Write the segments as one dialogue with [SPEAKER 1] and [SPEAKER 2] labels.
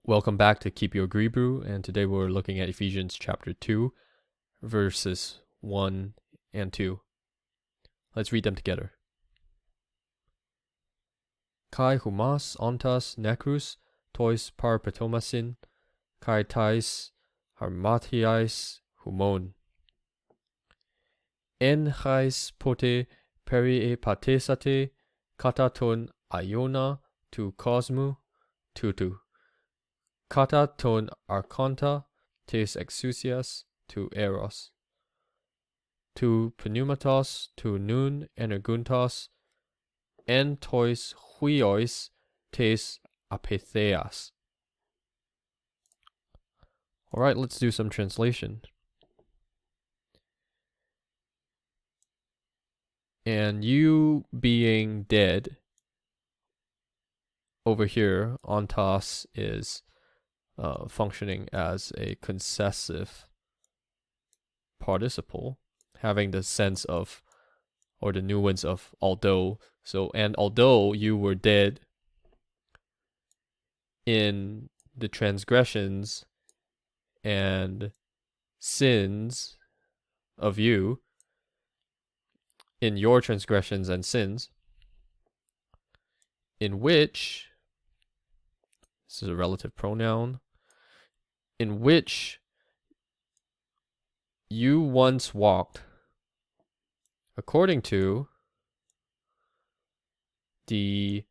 [SPEAKER 1] Welcome back to Keep Your Greebrew, and today we're looking at Ephesians chapter 2, verses 1 and 2. Let's read them together. Kai humas ontas necrus tois parpetomasin, kai tais harmatiais humon. En chais pote perie patesate kataton iona tu cosmu tutu. Kata ton archonta tes exousias tu eros. Tu pneumatos tu nun energuntos en tois huios tes apetheas. Alright, let's do some translation. And you being dead, over here, ontos is functioning as a concessive participle, having the sense of, or the nuance of although. So, and although you were dead in the transgressions and sins of you, in your transgressions and sins, in which, this is a relative pronoun, in which you once walked according to the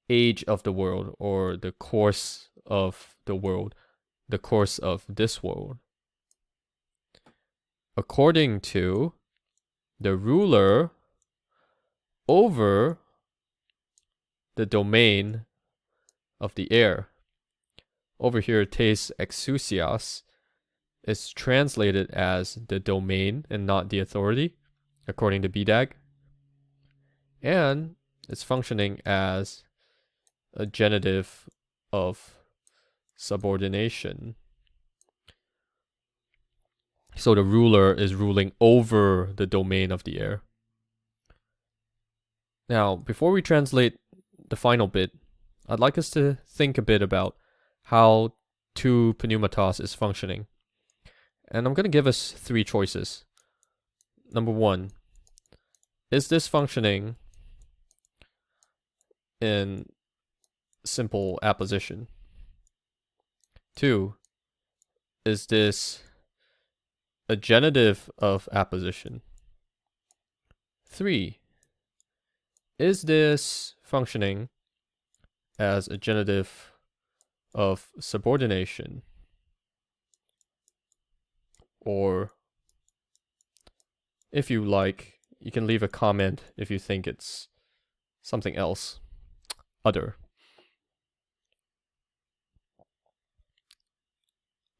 [SPEAKER 1] age of the world, or the course of the world, the course of this world, according to the ruler over the domain of the air. Over here, tes exousias is translated as the domain and not the authority, according to BDAG. And it's functioning as a genitive of subordination. So the ruler is ruling over the domain of the air. Now, before we translate the final bit, I'd like us to think a bit about how tu pneumatos is functioning. And I'm going to give us three choices. Number one, is this functioning in simple apposition? Two, is this a genitive of apposition? Three, is this functioning as a genitive of subordination? Or, if you like, you can leave a comment if you think it's something else, other.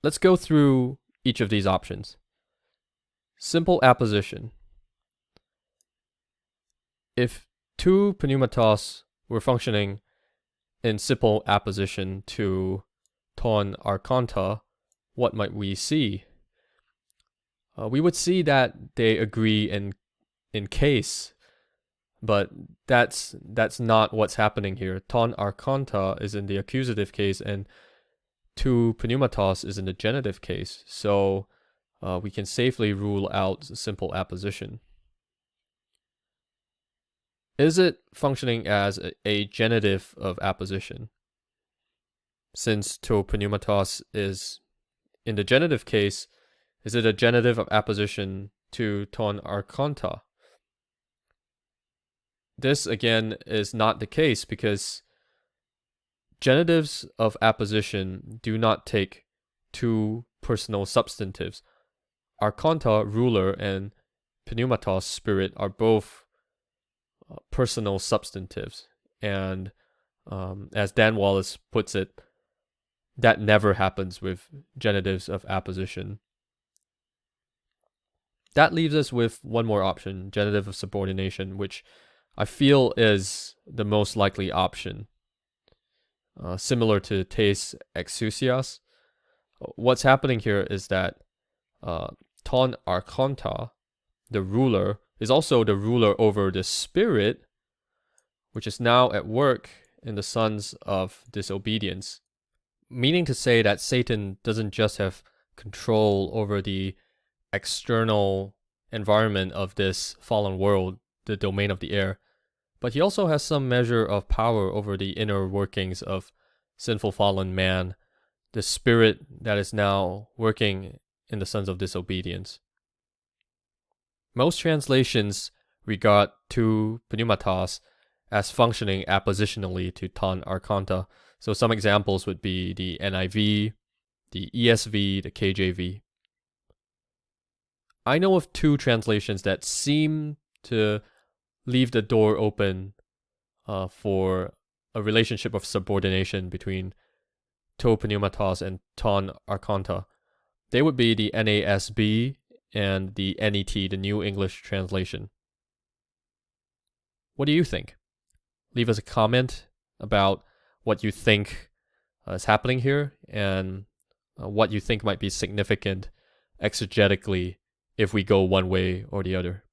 [SPEAKER 1] Let's go through each of these options. Simple apposition. If tu pneumatos were functioning in simple apposition to ton archonta, what might we see? We would see that they agree in case, but that's not what's happening here. Ton archonta is in the accusative case, and tu pneumatos is in the genitive case. So we can safely rule out simple apposition. Is it functioning as a genitive of apposition? Since to pneumatos is in the genitive case, is it a genitive of apposition to ton archonta? This again is not the case, because genitives of apposition do not take two personal substantives. Archonta, ruler, and pneumatos, spirit, are both personal substantives. And as Dan Wallace puts it, that never happens with genitives of apposition. That leaves us with one more option, genitive of subordination, which I feel is the most likely option. Similar to tes exousias. What's happening here is that ton archonta, the ruler, is also the ruler over the spirit, which is now at work in the sons of disobedience. meaning to say that Satan doesn't just have control over the external environment of this fallen world, the domain of the air, but he also has some measure of power over the inner workings of sinful fallen man, the spirit that is now working in the sons of disobedience. Most translations regard to pneumatos as functioning appositionally to ton archonta. So some examples would be the NIV, the ESV, the KJV. I know of two translations that seem to leave the door open for a relationship of subordination between to pneumatos and ton archonta. They would be the NASB and the NET, the New English Translation. What do you think? Leave us a comment about what you think is happening here and what you think might be significant exegetically if we go one way or the other.